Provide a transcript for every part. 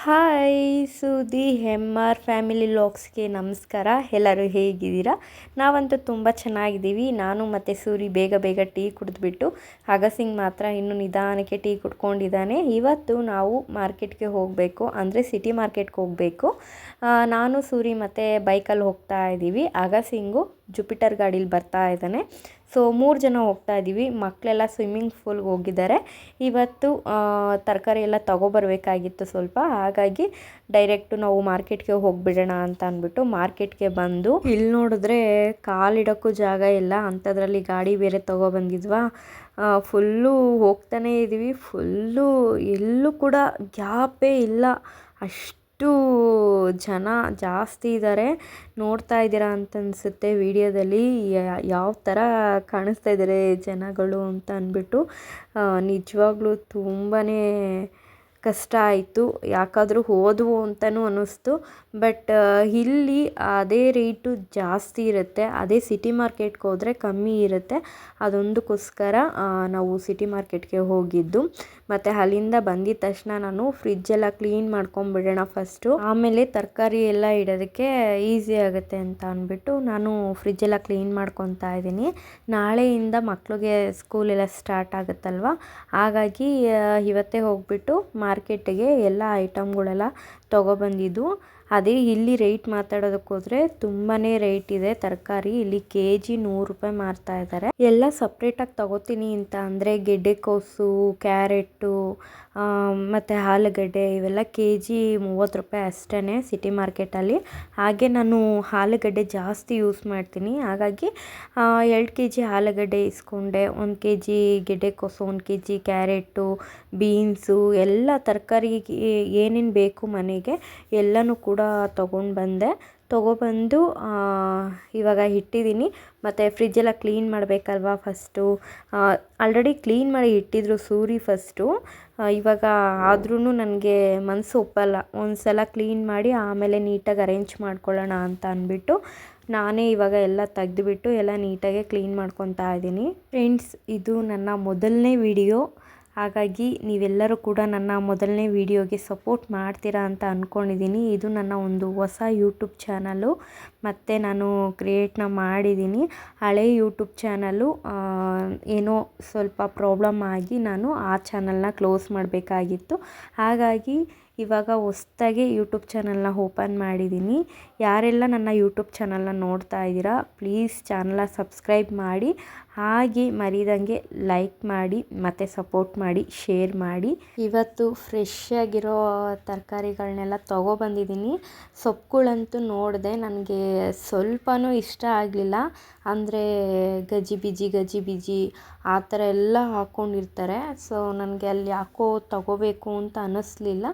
Hi ಸುದಿ ಹೆಮ್ಮಾರ್ family ಲಾಗ್ಸ್ಗೆ ನಮಸ್ಕಾರ. ಎಲ್ಲರೂ ಹೇಗಿದ್ದೀರಾ? ನಾವಂತೂ ತುಂಬ ಚೆನ್ನಾಗಿದ್ದೀವಿ. ನಾನು ಮತ್ತು ಸೂರಿ ಬೇಗ ಬೇಗ ಟೀ ಕುಡಿದ್ಬಿಟ್ಟು ಅಗಸಿಂಗ್ ಮಾತ್ರ ಇನ್ನೂ ನಿಧಾನಕ್ಕೆ ಟೀ ಕುಡ್ಕೊಂಡಿದ್ದಾನೆ. ಇವತ್ತು ನಾವು ಮಾರ್ಕೆಟ್ಗೆ ಹೋಗಬೇಕು, ಅಂದರೆ ಸಿಟಿ ಮಾರ್ಕೆಟ್ಗೆ ಹೋಗಬೇಕು. ನಾನು ಸೂರಿ ಮತ್ತು ಬೈಕಲ್ಲಿ ಹೋಗ್ತಾ ಇದ್ದೀವಿ. ಅಗಸಿಂಗು ಜುಪಿಟರ್ ಗಾಡೀಲಿ ಬರ್ತಾ ಇದ್ದಾನೆ. ಸೊ 3 ಜನ ಹೋಗ್ತಾ ಇದ್ದೀವಿ. ಮಕ್ಕಳೆಲ್ಲ ಸ್ವಿಮ್ಮಿಂಗ್ ಪೂಲ್ಗೆ ಹೋಗಿದ್ದಾರೆ. ಇವತ್ತು ತರಕಾರಿ ಎಲ್ಲ ತೊಗೊಬರ್ಬೇಕಾಗಿತ್ತು ಸ್ವಲ್ಪ, ಹಾಗಾಗಿ ಡೈರೆಕ್ಟು ನಾವು ಮಾರ್ಕೆಟ್ಗೆ ಹೋಗಿಬಿಡೋಣ ಅಂತ ಅಂದ್ಬಿಟ್ಟು ಮಾರ್ಕೆಟ್ಗೆ ಬಂದು ಇಲ್ಲಿ ನೋಡಿದ್ರೆ ಕಾಲಿಡೋಕ್ಕೂ ಜಾಗ ಇಲ್ಲ, ಅಂಥದ್ರಲ್ಲಿ ಗಾಡಿ ಬೇರೆ ತೊಗೊಬಂದಿದ್ವಾ. ಫುಲ್ಲು ಹೋಗ್ತಾನೇ ಇದ್ದೀವಿ, ಫುಲ್ಲು ಎಲ್ಲೂ ಕೂಡ ಗ್ಯಾಪೇ ಇಲ್ಲ, ಅಷ್ಟು ಜನ ಜಾಸ್ತಿ ಇದ್ದಾರೆ. ನೋಡ್ತಾ ಇದ್ದೀರಾ ಅಂತ ಅನಿಸುತ್ತೆ ವಿಡಿಯೋದಲ್ಲಿ ಯಾವ ಥರ ಕಾಣಿಸ್ತಾ ಇದ್ದಾರೆ ಜನಗಳು ಅಂತ ಅಂದ್ಬಿಟ್ಟು. ನಿಜವಾಗ್ಲೂ ತುಂಬಾ ಕಷ್ಟ ಆಯಿತು, ಯಾಕಾದರೂ ಹೋದವು ಅಂತಲೂ ಅನ್ನಿಸ್ತು. ಬಟ್ ಇಲ್ಲಿ ಅದೇ ರೇಟು ಜಾಸ್ತಿ ಇರುತ್ತೆ, ಅದೇ ಸಿಟಿ ಮಾರ್ಕೆಟ್ಗೆ ಹೋದರೆ ಕಮ್ಮಿ ಇರುತ್ತೆ. ಅದೊಂದಕ್ಕೋಸ್ಕರ ನಾವು ಸಿಟಿ ಮಾರ್ಕೆಟ್ಗೆ ಹೋಗಿದ್ದು. ಮತ್ತು ಅಲ್ಲಿಂದ ಬಂದಿದ್ದ ತಕ್ಷಣ ನಾನು ಫ್ರಿಜ್ಜೆಲ್ಲ ಕ್ಲೀನ್ ಮಾಡ್ಕೊಂಬಿಡೋಣ ಫಸ್ಟು, ಆಮೇಲೆ ತರಕಾರಿ ಎಲ್ಲ ಇಡೋದಕ್ಕೆ ಈಸಿ ಆಗುತ್ತೆ ಅಂತ ಅಂದ್ಬಿಟ್ಟು ನಾನು ಫ್ರಿಜ್ಜೆಲ್ಲ ಕ್ಲೀನ್ ಮಾಡ್ಕೊತಾ ಇದ್ದೀನಿ. ನಾಳೆಯಿಂದ ಮಕ್ಕಳಿಗೆ ಸ್ಕೂಲೆಲ್ಲ ಸ್ಟಾರ್ಟ್ ಆಗುತ್ತಲ್ವ, ಹಾಗಾಗಿ ಇವತ್ತೇ ಹೋಗಿಬಿಟ್ಟು ಮಾರ್ಕೆಟಿಗೆ ಎಲ್ಲ ಐಟಮ್ಗಳೆಲ್ಲ ತೊಗೊಬಂದಿದ್ದು. ಅದೇ ಇಲ್ಲಿ ರೇಟ್ ಮಾತಾಡೋದಕ್ಕೆ ಹೋದರೆ ತುಂಬಾ ರೇಟ್ ಇದೆ ತರಕಾರಿ. ಇಲ್ಲಿ KG 100 ರೂಪಾಯಿ ಮಾರ್ತಾ ಇದ್ದಾರೆ. ಎಲ್ಲ ಸಪ್ರೇಟಾಗಿ ತೊಗೋತೀನಿ ಅಂತ ಅಂದರೆ ಗೆಡ್ಡೆಕೋಸು, ಕ್ಯಾರೆಟು ಮತ್ತು ಆಲೂಗಡ್ಡೆ ಇವೆಲ್ಲ KG 30 ರೂಪಾಯಿ ಅಷ್ಟೇ ಸಿಟಿ ಮಾರ್ಕೆಟಲ್ಲಿ. ಹಾಗೆ ನಾನು ಆಲೂಗಡ್ಡೆ ಜಾಸ್ತಿ ಯೂಸ್ ಮಾಡ್ತೀನಿ, ಹಾಗಾಗಿ 2 kg ಆಲೂಗಡ್ಡೆ ಇಸ್ಕೊಂಡೆ, 1 kg ಗೆಡ್ಡೆಕೋಸು, 1 kg ಕ್ಯಾರೆಟು, ಬೀನ್ಸು ಎಲ್ಲ ತರಕಾರಿ ಏನೇನು ಬೇಕು ಮನೆಗೆ ಎಲ್ಲನೂ ಕೂಡ ತೊಗೊಬಂದು ಇವಾಗ ಇಟ್ಟಿದ್ದೀನಿ. ಮತ್ತು ಫ್ರಿಜ್ಜೆಲ್ಲ ಕ್ಲೀನ್ ಮಾಡಬೇಕಲ್ವ ಫಸ್ಟು. ಆಲ್ರೆಡಿ ಕ್ಲೀನ್ ಮಾಡಿ ಇಟ್ಟಿದ್ರು ಸೂರಿ ಫಸ್ಟು. ಇವಾಗ ಆದ್ರೂ ನನಗೆ ಮನಸ್ಸು ಒಪ್ಪಲ್ಲ, ಒಂದು ಸಲ ಕ್ಲೀನ್ ಮಾಡಿ ಆಮೇಲೆ ನೀಟಾಗಿ ಅರೇಂಜ್ ಮಾಡ್ಕೊಳ್ಳೋಣ ಅಂತ ಅಂದ್ಬಿಟ್ಟು ನಾನೇ ಇವಾಗ ಎಲ್ಲ ತೆಗೆದುಬಿಟ್ಟು ಎಲ್ಲ ನೀಟಾಗೆ ಕ್ಲೀನ್ ಮಾಡ್ಕೊತಾ ಇದ್ದೀನಿ. ಫ್ರೆಂಡ್ಸ್, ಇದು ನನ್ನ ಮೊದಲನೇ ವಿಡಿಯೋ, ಹಾಗಾಗಿ ನೀವೆಲ್ಲರೂ ಕೂಡ ನನ್ನ ಮೊದಲನೇ ವಿಡಿಯೋಗೆ ಸಪೋರ್ಟ್ ಮಾಡ್ತೀರಾ ಅಂತ ಅಂದ್ಕೊಂಡಿದ್ದೀನಿ. ಇದು ನನ್ನ ಒಂದು ಹೊಸ ಯೂಟ್ಯೂಬ್ ಚಾನಲ್ಲು, ಮತ್ತು ನಾನು ಕ್ರಿಯೇಟ್ನ ಮಾಡಿದ್ದೀನಿ. ಹಳೆ ಯೂಟ್ಯೂಬ್ ಚಾನಲ್ಲು ಏನೋ ಸ್ವಲ್ಪ ಪ್ರಾಬ್ಲಮ್ ಆಗಿ ನಾನು ಆ ಚಾನಲ್ನ ಕ್ಲೋಸ್ ಮಾಡಬೇಕಾಗಿತ್ತು. ಹಾಗಾಗಿ ಇವಾಗ ಹೊಸ್ದಾಗಿ ಯೂಟ್ಯೂಬ್ ಚಾನಲ್ನ ಓಪನ್ ಮಾಡಿದ್ದೀನಿ. ಯಾರೆಲ್ಲ ನನ್ನ ಯೂಟ್ಯೂಬ್ ಚಾನಲ್ನ ನೋಡ್ತಾ ಇದ್ದೀರಾ, ಪ್ಲೀಸ್ ಚಾನಲ್ನ ಸಬ್ಸ್ಕ್ರೈಬ್ ಮಾಡಿ, ಹಾಗೆ ಮರಿದಂಗೆ ಲೈಕ್ ಮಾಡಿ ಮತ್ತು ಸಪೋರ್ಟ್ ಮಾಡಿ, ಶೇರ್ ಮಾಡಿ. ಇವತ್ತು ಫ್ರೆಶ್ ಆಗಿರೋ ತರಕಾರಿಗಳನ್ನೆಲ್ಲ ತೊಗೊಬಂದಿದ್ದೀನಿ. ಸೊಪ್ಪುಗಳಂತೂ ನೋಡಿದೆ, ನನಗೆ ಸ್ವಲ್ಪನೂ ಇಷ್ಟ ಆಗಲಿಲ್ಲ. ಅಂದರೆ ಗಜಿಬಿಜಿ ಆ ಥರ ಎಲ್ಲ ಹಾಕ್ಕೊಂಡಿರ್ತಾರೆ. ಸೊ ನನಗೆ ಅಲ್ಲಿ ಯಾಕೋ ತೊಗೋಬೇಕು ಅಂತ ಅನ್ನಿಸ್ಲಿಲ್ಲ,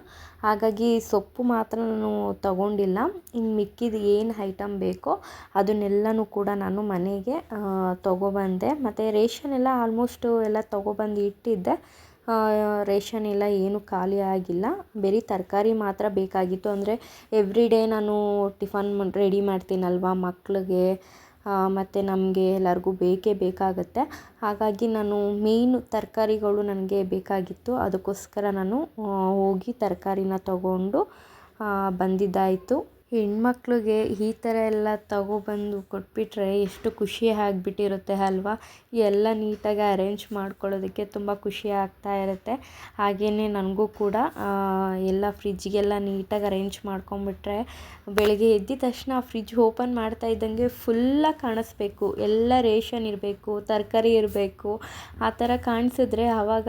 ಹಾಗಾಗಿ ಸೊಪ್ಪು ಮಾತ್ರ ನಾನು ತೊಗೊಂಡಿಲ್ಲ. ಇನ್ನು ಮಿಕ್ಕಿದ ಏನು ಐಟಮ್ ಬೇಕೋ ಅದನ್ನೆಲ್ಲನೂ ಕೂಡ ನಾನು ಮನೆಗೆ ತೊಗೊಬಂದೆ. ಮತ್ತು ರೇಷನ್ ಎಲ್ಲ ಆಲ್ಮೋಸ್ಟು ಎಲ್ಲ ತೊಗೊಬಂದು ಇಟ್ಟಿದ್ದೆ. ರೇಷನ್ ಎಲ್ಲ ಏನೂ ಖಾಲಿ ಆಗಿಲ್ಲ, ಬರೀ ತರಕಾರಿ ಮಾತ್ರ ಬೇಕಾಗಿತ್ತು. ಅಂದರೆ ಎವ್ರಿ ಡೇ ನಾನು ಟಿಫನ್ ರೆಡಿ ಮಾಡ್ತೀನಲ್ವ ಮಕ್ಕಳಿಗೆ, ಮತ್ತು ನಮಗೆ ಎಲ್ಲರಿಗೂ ಬೇಕೇ ಬೇಕಾಗುತ್ತೆ. ಹಾಗಾಗಿ ನಾನು ಮೇಯ್ನು ತರಕಾರಿಗಳು ನನಗೆ ಬೇಕಾಗಿತ್ತು, ಅದಕ್ಕೋಸ್ಕರ ನಾನು ಹೋಗಿ ತರಕಾರಿನ ತೊಗೊಂಡು ಬಂದಿದ್ದಾಯಿತು. ಹೆಣ್ಮಕ್ಳಿಗೆ ಈ ಥರ ಎಲ್ಲ ತೊಗೊಬಂದು ಕೊಟ್ಬಿಟ್ರೆ ಎಷ್ಟು ಖುಷಿ ಆಗಿಬಿಟ್ಟಿರುತ್ತೆ ಅಲ್ವಾ. ಎಲ್ಲ ನೀಟಾಗಿ ಅರೇಂಜ್ ಮಾಡ್ಕೊಳ್ಳೋದಕ್ಕೆ ತುಂಬ ಖುಷಿ ಆಗ್ತಾ ಇರುತ್ತೆ. ಹಾಗೆಯೇ ನನಗೂ ಕೂಡ ಎಲ್ಲ ಫ್ರಿಜ್ಗೆಲ್ಲ ನೀಟಾಗಿ ಅರೇಂಜ್ ಮಾಡ್ಕೊಂಬಿಟ್ರೆ ಬೆಳಗ್ಗೆ ಎದ್ದ ತಕ್ಷಣ ಫ್ರಿಜ್ ಓಪನ್ ಮಾಡ್ತಾ ಇದ್ದಂಗೆ ಫುಲ್ಲಾಗಿ ಕಾಣಿಸ್ಬೇಕು, ಎಲ್ಲ ರೇಷನ್ ಇರಬೇಕು, ತರಕಾರಿ ಇರಬೇಕು. ಆ ಥರ ಕಾಣಿಸಿದ್ರೆ ಆವಾಗ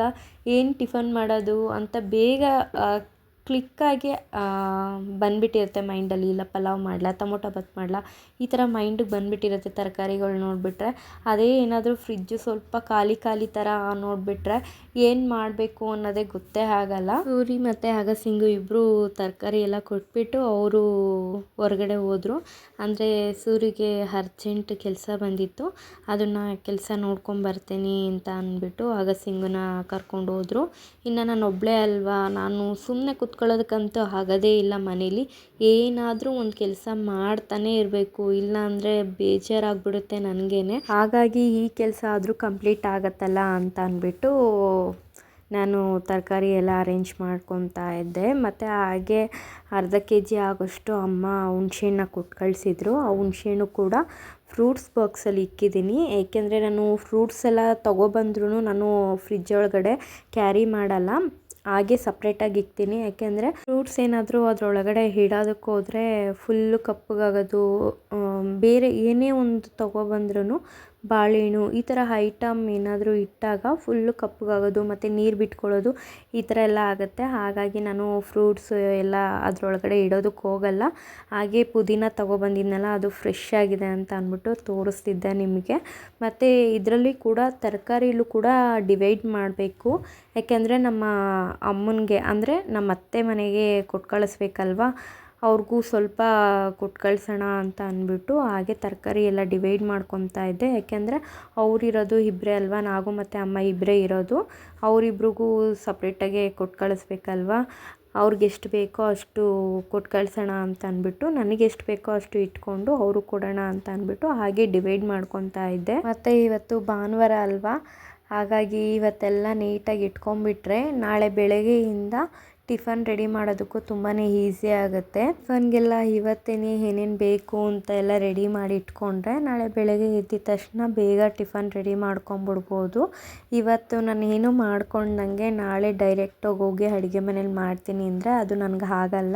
ಏನು ಟಿಫನ್ ಮಾಡೋದು ಅಂತ ಬೇಗ ಕ್ಲಿಕ್ಕಾಗಿ ಬಂದುಬಿಟ್ಟಿರುತ್ತೆ ಮೈಂಡಲ್ಲಿ. ಇಲ್ಲ ಪಲಾವ್ ಮಾಡಲಾ, ಟೊಮೊಟೊ ಬಾತ್ ಮಾಡಲಾ, ಈ ಥರ ಮೈಂಡಿಗೆ ಬಂದುಬಿಟ್ಟಿರುತ್ತೆ ತರಕಾರಿಗಳು ನೋಡಿಬಿಟ್ರೆ. ಅದೇ ಏನಾದರೂ ಫ್ರಿಜ್ಜು ಸ್ವಲ್ಪ ಖಾಲಿ ಥರ ನೋಡಿಬಿಟ್ರೆ ಏನು ಮಾಡಬೇಕು ಅನ್ನೋದೇ ಗೊತ್ತೇ ಆಗಲ್ಲ. ಸೂರಿ ಮತ್ತು ಅಗಸಿಂಗು ಇಬ್ಬರು ತರಕಾರಿ ಎಲ್ಲ ಕೊಟ್ಬಿಟ್ಟು ಅವರು ಹೊರಗಡೆ ಹೋದರು. ಅಂದರೆ ಸೂರಿಗೆ ಅರ್ಜೆಂಟ್ ಕೆಲಸ ಬಂದಿತ್ತು, ಅದನ್ನು ಕೆಲಸ ನೋಡ್ಕೊಂಬರ್ತೀನಿ ಅಂತ ಅಂದ್ಬಿಟ್ಟು ಅಗಸಿಂಗನ ಕರ್ಕೊಂಡು ಹೋದರು. ಇನ್ನು ನಾನು ಒಬ್ಬಳೇ ಅಲ್ವಾ, ನಾನು ಸುಮ್ಮನೆ ಕೂತ್ಕೊಳ್ಳೋದಕ್ಕಂತೂ ಆಗೋದೇ ಇಲ್ಲ. ಮನೇಲಿ ಏನಾದರೂ ಒಂದು ಕೆಲಸ ಮಾಡ್ತಾನೇ ಇರಬೇಕು, ಇಲ್ಲ ಅಂದರೆ ಬೇಜಾರಾಗ್ಬಿಡುತ್ತೆ ನನಗೇನೆ. ಹಾಗಾಗಿ ಈ ಕೆಲಸ ಆದರೂ ಕಂಪ್ಲೀಟ್ ಆಗತ್ತಲ್ಲ ಅಂತ ಅಂದ್ಬಿಟ್ಟು ನಾನು ತರಕಾರಿ ಎಲ್ಲ ಅರೇಂಜ್ ಮಾಡ್ಕೊತಾ ಇದ್ದೆ. ಮತ್ತು ಹಾಗೆ ಅರ್ಧ kg ಆಗೋಷ್ಟು ಅಮ್ಮ ಹುಣ್ಸೆಹಣ್ಣು ಕೊಟ್ಟು ಕಳಿಸಿದ್ರು. ಆ ಹುಣ್ಸೆಹಣ್ಣು ಕೂಡ ಫ್ರೂಟ್ಸ್ ಬಾಕ್ಸಲ್ಲಿ ಇಕ್ಕಿದ್ದೀನಿ. ಏಕೆಂದರೆ ನಾನು ಫ್ರೂಟ್ಸ್ ಎಲ್ಲ ತೊಗೊಬಂದ್ರೂ ನಾನು ಫ್ರಿಜ್ ಒಳಗಡೆ ಕ್ಯಾರಿ ಮಾಡಲ್ಲ, ಹಾಗೆ ಸಪ್ರೇಟಾಗಿ ಇಕ್ತೀನಿ. ಯಾಕೆಂದರೆ ಫ್ರೂಟ್ಸ್ ಏನಾದರೂ ಅದರೊಳಗಡೆ ಇಡೋದಕ್ಕೆ ಹೋದರೆ ಫುಲ್ಲು ಕಪ್ಪಗಾಗೋದು, ಬೇರೆ ಏನೇ ಒಂದು ತೊಗೊಬಂದ್ರೂ ಬಾಳೆಹಣ್ಣು ಈ ಥರ ಐಟಮ್ ಏನಾದರೂ ಇಟ್ಟಾಗ ಫುಲ್ಲು ಕಪ್ಪಗಾಗೋದು ಮತ್ತು ನೀರು ಬಿಟ್ಕೊಳ್ಳೋದು ಈ ಥರ ಎಲ್ಲ ಆಗುತ್ತೆ. ಹಾಗಾಗಿ ನಾನು ಫ್ರೂಟ್ಸ್ ಎಲ್ಲ ಅದರೊಳಗಡೆ ಇಡೋದಕ್ಕೆ ಹೋಗಲ್ಲ. ಹಾಗೆ ಪುದೀನ ತೊಗೊಬಂದಿದ್ನಲ್ಲ, ಅದು ಫ್ರೆಶ್ ಆಗಿದೆ ಅಂತ ಅಂದ್ಬಿಟ್ಟು ತೋರಿಸ್ತಿದ್ದೆ ನಿಮಗೆ. ಮತ್ತು ಇದರಲ್ಲಿ ಕೂಡ ತರಕಾರಿಲೂ ಕೂಡ ಡಿವೈಡ್ ಮಾಡಬೇಕು. ಯಾಕೆಂದರೆ ನಮ್ಮ ಅಮ್ಮನಿಗೆ ಅಂದರೆ ನಮ್ಮ ಅತ್ತೆ ಮನೆಗೆ ಕೊಟ್ಟು ಕಳಿಸ್ಬೇಕಲ್ವ, ಅವ್ರಿಗೂ ಸ್ವಲ್ಪ ಕೊಟ್ಟು ಕಳ್ಸೋಣ ಅಂತ ಅಂದ್ಬಿಟ್ಟು ಹಾಗೆ ತರಕಾರಿ ಎಲ್ಲ ಡಿವೈಡ್ ಮಾಡ್ಕೊತಾ ಇದ್ದೆ. ಯಾಕೆಂದರೆ ಅವರಿರೋದು ಇಬ್ಬರೇ ಅಲ್ವಾ, ನಾವು ಮತ್ತು ಅಮ್ಮ ಇಬ್ಬರೇ ಇರೋದು. ಅವರಿಬ್ರಿಗೂ ಸಪ್ರೇಟಾಗೆ ಕೊಟ್ಟು ಕಳಿಸ್ಬೇಕಲ್ವ, ಅವ್ರಿಗೆ ಎಷ್ಟು ಬೇಕೋ ಅಷ್ಟು ಕೊಟ್ಟು ಕಳ್ಸೋಣ ಅಂತ ಅಂದ್ಬಿಟ್ಟು ನನಗೆ ಎಷ್ಟು ಬೇಕೋ ಅಷ್ಟು ಇಟ್ಕೊಂಡು ಅವರು ಕೊಡೋಣ ಅಂತ ಅಂದ್ಬಿಟ್ಟು ಹಾಗೆ ಡಿವೈಡ್ ಮಾಡ್ಕೊತಾ ಇದ್ದೆ. ಮತ್ತು ಇವತ್ತು ಭಾನುವಾರ ಅಲ್ವಾ, ಹಾಗಾಗಿ ಇವತ್ತೆಲ್ಲ ನೀಟಾಗಿ ಇಟ್ಕೊಂಡ್ಬಿಟ್ರೆ ನಾಳೆ ಬೆಳಗ್ಗೆಯಿಂದ ಟಿಫನ್ ರೆಡಿ ಮಾಡೋದಕ್ಕೂ ತುಂಬಾ ಈಸಿ ಆಗುತ್ತೆ. ಟಿಫನ್ಗೆಲ್ಲ ಇವತ್ತೇ ಏನೇನು ಬೇಕು ಅಂತ ಎಲ್ಲ ರೆಡಿ ಮಾಡಿ ಇಟ್ಕೊಂಡ್ರೆ ನಾಳೆ ಬೆಳಗ್ಗೆ ಎದ್ದಿದ ತಕ್ಷಣ ಬೇಗ ಟಿಫನ್ ರೆಡಿ ಮಾಡ್ಕೊಂಬಿಡ್ಬೋದು. ಇವತ್ತು ನಾನು ಏನು ಮಾಡ್ಕೊಂಡಂಗೆ ನಾಳೆ ಡೈರೆಕ್ಟಾಗಿ ಹೋಗಿ ಅಡುಗೆ ಮನೇಲಿ ಮಾಡ್ತೀನಿ ಅಂದರೆ ಅದು ನನಗೆ ಆಗಲ್ಲ.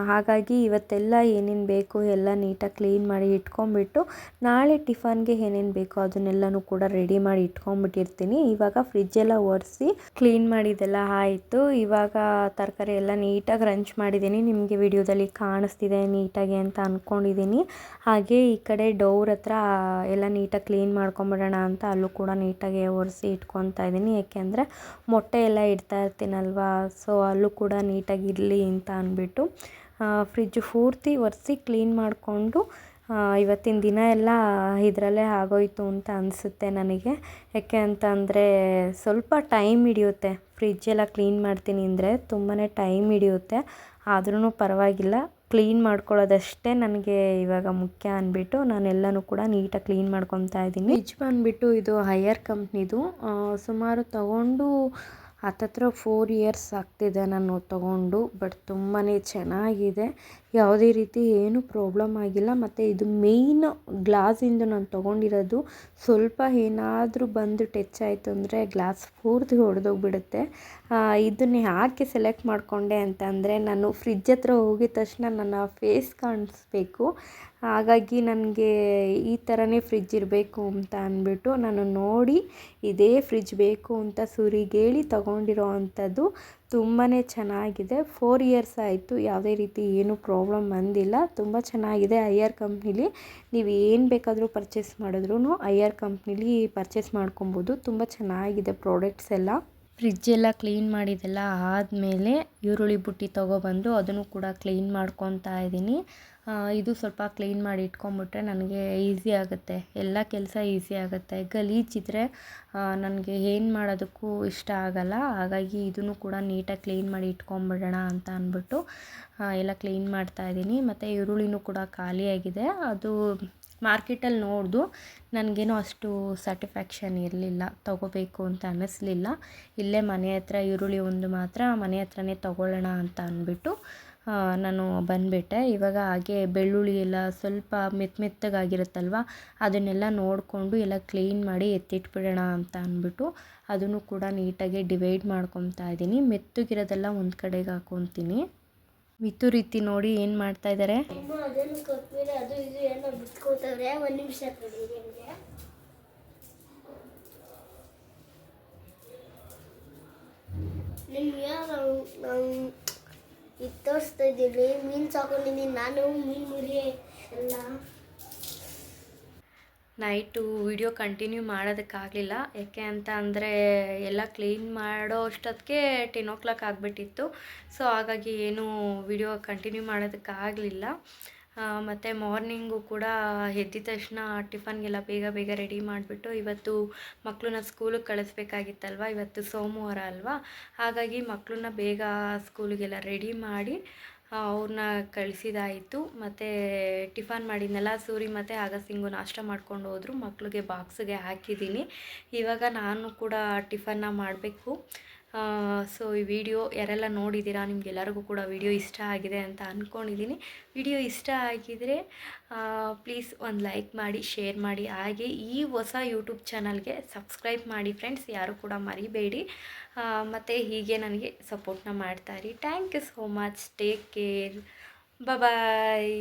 ಹಾಗಾಗಿ ಇವತ್ತೆಲ್ಲ ಏನೇನು ಬೇಕು ಎಲ್ಲ ನೀಟಾಗಿ ಕ್ಲೀನ್ ಮಾಡಿ ಇಟ್ಕೊಂಡ್ಬಿಟ್ಟು ನಾಳೆ ಟಿಫನ್ಗೆ ಏನೇನು ಬೇಕೋ ಅದನ್ನೆಲ್ಲನೂ ಕೂಡ ರೆಡಿ ಮಾಡಿ ಇಟ್ಕೊಂಡ್ಬಿಟ್ಟಿರ್ತೀನಿ. ಇವಾಗ ಫ್ರಿಜ್ಜೆಲ್ಲ ಒರೆಸಿ ಕ್ಲೀನ್ ಮಾಡಿದ್ದೆಲ್ಲ ಆಯಿತು. ಇವಾಗ ತರಕಾರಿ ಎಲ್ಲ ನೀಟಾಗಿ ರಂಚ್ ಮಾಡಿದ್ದೀನಿ. ನಿಮಗೆ ವಿಡಿಯೋದಲ್ಲಿ ಕಾಣಿಸ್ತಿದೆ ನೀಟಾಗಿ ಅಂತ ಅಂದ್ಕೊಂಡಿದ್ದೀನಿ. ಹಾಗೆ ಈ ಕಡೆ ಡೋರ್ ಹತ್ರ ಎಲ್ಲ ನೀಟಾಗಿ ಕ್ಲೀನ್ ಮಾಡ್ಕೊಂಬಿಡೋಣ ಅಂತ ಅಲ್ಲೂ ಕೂಡ ನೀಟಾಗಿ ಒರೆಸಿ ಇಟ್ಕೊತಾ ಇದ್ದೀನಿ. ಯಾಕೆಂದರೆ ಮೊಟ್ಟೆ ಎಲ್ಲ ಇಡ್ತಾ ಇರ್ತೀನಲ್ವ, ಸೊ ಅಲ್ಲೂ ಕೂಡ ನೀಟಾಗಿ ಇರಲಿ ಅಂತ ಅಂದ್ಬಿಟ್ಟು ಫ್ರಿಜ್ ಪೂರ್ತಿ ಒರೆಸಿ ಕ್ಲೀನ್ ಮಾಡಿಕೊಂಡು ಇವತ್ತಿನ ದಿನ ಎಲ್ಲ ಇದರಲ್ಲೇ ಆಗೋಯ್ತು ಅಂತ ಅನಿಸುತ್ತೆ ನನಗೆ. ಯಾಕೆ ಅಂತಂದರೆ ಸ್ವಲ್ಪ ಟೈಮ್ ಹಿಡಿಯುತ್ತೆ. ಫ್ರಿಜ್ಜೆಲ್ಲ ಕ್ಲೀನ್ ಮಾಡ್ತೀನಿ ಅಂದರೆ ತುಂಬಾ ಟೈಮ್ ಹಿಡಿಯುತ್ತೆ. ಆದ್ರೂ ಪರವಾಗಿಲ್ಲ, ಕ್ಲೀನ್ ಮಾಡ್ಕೊಳ್ಳೋದಷ್ಟೇ ನನಗೆ ಇವಾಗ ಮುಖ್ಯ ಅಂದ್ಬಿಟ್ಟು ನಾನೆಲ್ಲನೂ ಕೂಡ ನೀಟಾಗಿ ಕ್ಲೀನ್ ಮಾಡ್ಕೊತಾ ಇದ್ದೀನಿ. ಫ್ರಿಜ್ ಬಂದುಬಿಟ್ಟು ಇದು ಹೈಯರ್ ಕಂಪ್ನಿದು. ಸುಮಾರು ತಗೊಂಡು ಹತ್ತತ್ರ 4 ಇಯರ್ಸ್ ಆಗ್ತಿದೆ ನಾನು ತಗೊಂಡು. ಬಟ್ ತುಂಬಾ ಚೆನ್ನಾಗಿದೆ, ಯಾವುದೇ ರೀತಿ ಏನೂ ಪ್ರಾಬ್ಲಮ್ ಆಗಿಲ್ಲ. ಮತ್ತು ಇದು ಮೇಯ್ನ್ ಗ್ಲಾಸಿಂದು ನಾನು ತೊಗೊಂಡಿರೋದು. ಸ್ವಲ್ಪ ಏನಾದರೂ ಬಂದು ಟಚ್ ಆಯಿತು ಅಂದರೆ ಗ್ಲಾಸ್ ಪೂರ್ತಿ ಒಡೆದೋಗ್ಬಿಡುತ್ತೆ. ಇದನ್ನು ಯಾಕೆ ಸೆಲೆಕ್ಟ್ ಮಾಡಿಕೊಂಡೆ ಅಂತಂದರೆ ನಾನು ಫ್ರಿಜ್ ಹತ್ರ ಹೋಗಿದ ತಕ್ಷಣ ನನ್ನ ಫೇಸ್ ಕಾಣಿಸ್ಬೇಕು. ಹಾಗಾಗಿ ನನಗೆ ಈ ಥರನೇ ಫ್ರಿಜ್ ಇರಬೇಕು ಅಂತ ಅಂದ್ಬಿಟ್ಟು ನಾನು ನೋಡಿ ಇದೇ ಫ್ರಿಜ್ ಬೇಕು ಅಂತ ಸೂರಿಗೆ ಹೇಳಿ ತೊಗೊಂಡಿರೋ ಅಂಥದ್ದು. ತುಂಬಾ ಚೆನ್ನಾಗಿದೆ. 4 ಇಯರ್ಸ್ ಆಯಿತು, ಯಾವುದೇ ರೀತಿ ಏನೂ ಪ್ರಾಬ್ಲಮ್ ಬಂದಿಲ್ಲ. ತುಂಬ ಚೆನ್ನಾಗಿದೆ. ಹೈಯರ್ ಕಂಪ್ನಿಲಿ ನೀವು ಏನು ಬೇಕಾದರೂ ಪರ್ಚೇಸ್ ಮಾಡಿದ್ರೂ ಹೈಯರ್ ಕಂಪ್ನಿಲಿ ಪರ್ಚೇಸ್ ಮಾಡ್ಕೊಬೋದು. ತುಂಬ ಚೆನ್ನಾಗಿದೆ ಪ್ರಾಡಕ್ಟ್ಸ್ ಎಲ್ಲ. ಫ್ರಿಜ್ಜೆಲ್ಲ ಕ್ಲೀನ್ ಮಾಡಿದ್ದೆಲ್ಲ ಆದಮೇಲೆ ಈರುಳ್ಳಿ ಬುಟ್ಟಿ ತೊಗೊಬಂದು ಅದನ್ನು ಕೂಡ ಕ್ಲೀನ್ ಮಾಡ್ಕೊತಾ ಇದ್ದೀನಿ. ಇದು ಸ್ವಲ್ಪ ಕ್ಲೀನ್ ಮಾಡಿ ಇಟ್ಕೊಂಬಿಟ್ರೆ ನನಗೆ ಈಸಿ ಆಗುತ್ತೆ, ಎಲ್ಲ ಕೆಲಸ ಈಸಿ ಆಗುತ್ತೆ. ಗಲೀಜಿದ್ರೆ ನನಗೆ ಏನು ಮಾಡೋದಕ್ಕೂ ಇಷ್ಟ ಆಗಲ್ಲ. ಹಾಗಾಗಿ ಇದನ್ನು ಕೂಡ ನೀಟಾಗಿ ಕ್ಲೀನ್ ಮಾಡಿ ಇಟ್ಕೊಂಬಿಡೋಣ ಅಂತ ಅಂದ್ಬಿಟ್ಟು ಎಲ್ಲ ಕ್ಲೀನ್ ಮಾಡ್ತಾಯಿದ್ದೀನಿ. ಮತ್ತು ಈರುಳ್ಳಿನೂ ಕೂಡ ಖಾಲಿಯಾಗಿದೆ. ಅದು ಮಾರ್ಕೆಟಲ್ಲಿ ನೋಡ್ದು ನನಗೇನೋ ಅಷ್ಟು ಸ್ಯಾಟಿಸ್ಫ್ಯಾಕ್ಷನ್ ಇರಲಿಲ್ಲ, ತೊಗೋಬೇಕು ಅಂತ ಅನ್ನಿಸ್ಲಿಲ್ಲ. ಇಲ್ಲೇ ಮನೆ ಹತ್ರ ಈರುಳ್ಳಿ ಒಂದು ಮಾತ್ರ ಮನೆ ಹತ್ರನೇ ತೊಗೊಳ್ಳೋಣ ಅಂತ ಅಂದ್ಬಿಟ್ಟು ನಾನು ಬಂದುಬಿಟ್ಟೆ. ಇವಾಗ ಹಾಗೆ ಬೆಳ್ಳುಳ್ಳಿ ಎಲ್ಲ ಸ್ವಲ್ಪ ಮೆತ್ತಗಾಗಿರುತ್ತಲ್ವ, ಅದನ್ನೆಲ್ಲ ನೋಡಿಕೊಂಡು ಎಲ್ಲ ಕ್ಲೀನ್ ಮಾಡಿ ಎತ್ತಿಟ್ಬಿಡೋಣ ಅಂತ ಅಂದ್ಬಿಟ್ಟು ಅದನ್ನು ಕೂಡ ನೀಟಾಗಿ ಡಿವೈಡ್ ಮಾಡ್ಕೊತಾ ಇದ್ದೀನಿ. ಮೆತ್ತಗಿರೋದೆಲ್ಲ ಒಂದು ಕಡೆಗೆ ಹಾಕ್ಕೊತೀನಿ. ಮಿತು ರೀತಿ ನೋಡಿ ಏನು ಮಾಡ್ತಾ ಇದ್ದಾರೆ. ಇದು ತೋರಿಸ್ತಾ ಇದ್ದೀವಿ, ಮೀನು ಸಾಕೊಂಡಿದ್ದೀನಿ ನಾನು, ಮೀನು ಮುರಿ ಎಲ್ಲ. ನೈಟು ವಿಡಿಯೋ ಕಂಟಿನ್ಯೂ ಮಾಡೋದಕ್ಕಾಗಲಿಲ್ಲ. ಯಾಕೆ ಅಂತ ಅಂದರೆ ಎಲ್ಲ ಕ್ಲೀನ್ ಮಾಡೋ ಅಷ್ಟೊತ್ತಿಗೆ 10 o'clock ಆಗಿಬಿಟ್ಟಿತ್ತು. ಸೊ ಹಾಗಾಗಿ ಏನೂ ವಿಡಿಯೋ ಕಂಟಿನ್ಯೂ ಮಾಡೋದಕ್ಕಾಗಲಿಲ್ಲ. ಮತ್ತು ಮಾರ್ನಿಂಗು ಕೂಡ ಎದ್ದಿದ ತಕ್ಷಣ ಟಿಫನ್ಗೆಲ್ಲ ಬೇಗ ರೆಡಿ ಮಾಡಿಬಿಟ್ಟು ಇವತ್ತು ಮಕ್ಕಳನ್ನ ಸ್ಕೂಲಿಗೆ ಕಳಿಸ್ಬೇಕಾಗಿತ್ತಲ್ವ, ಇವತ್ತು ಸೋಮವಾರ ಅಲ್ವಾ, ಹಾಗಾಗಿ ಮಕ್ಕಳನ್ನ ಬೇಗ ಸ್ಕೂಲಿಗೆಲ್ಲ ರೆಡಿ ಮಾಡಿ ಅವ್ರನ್ನ ಕಳಿಸಿದಾಯಿತು. ಮತ್ತು ಟಿಫನ್ ಮಾಡಿದ್ನೆಲ್ಲ ಸೂರಿ ಮತ್ತು ಆಗಸ್ಟಿಂಗು ನಾಷ್ಟ ಮಾಡ್ಕೊಂಡು ಹೋದರು. ಮಕ್ಕಳಿಗೆ ಬಾಕ್ಸಿಗೆ ಹಾಕಿದ್ದೀನಿ. ಇವಾಗ ನಾನು ಕೂಡ ಟಿಫನ್ನ ಮಾಡಬೇಕು. ಸೊ ಈ ವಿಡಿಯೋ ಯಾರೆಲ್ಲ ನೋಡಿದ್ದೀರಾ ನಿಮಗೆಲ್ಲರಿಗೂ ಕೂಡ ವಿಡಿಯೋ ಇಷ್ಟ ಆಗಿದೆ ಅಂತ ಅಂದ್ಕೊಂಡಿದ್ದೀನಿ. ವಿಡಿಯೋ ಇಷ್ಟ ಆಗಿದರೆ ಪ್ಲೀಸ್ ಒಂದು ಲೈಕ್ ಮಾಡಿ, ಶೇರ್ ಮಾಡಿ, ಹಾಗೆ ಈ ಹೊಸ ಯೂಟ್ಯೂಬ್ ಚಾನಲ್ಗೆ ಸಬ್ಸ್ಕ್ರೈಬ್ ಮಾಡಿ ಫ್ರೆಂಡ್ಸ್, ಯಾರು ಕೂಡ ಮರಿಬೇಡಿ. ಮತ್ತು ಹೀಗೆ ನನಗೆ ಸಪೋರ್ಟ್ನ ಮಾಡ್ತಾಯಿರಿ. Thank you so much. Take care. Bye.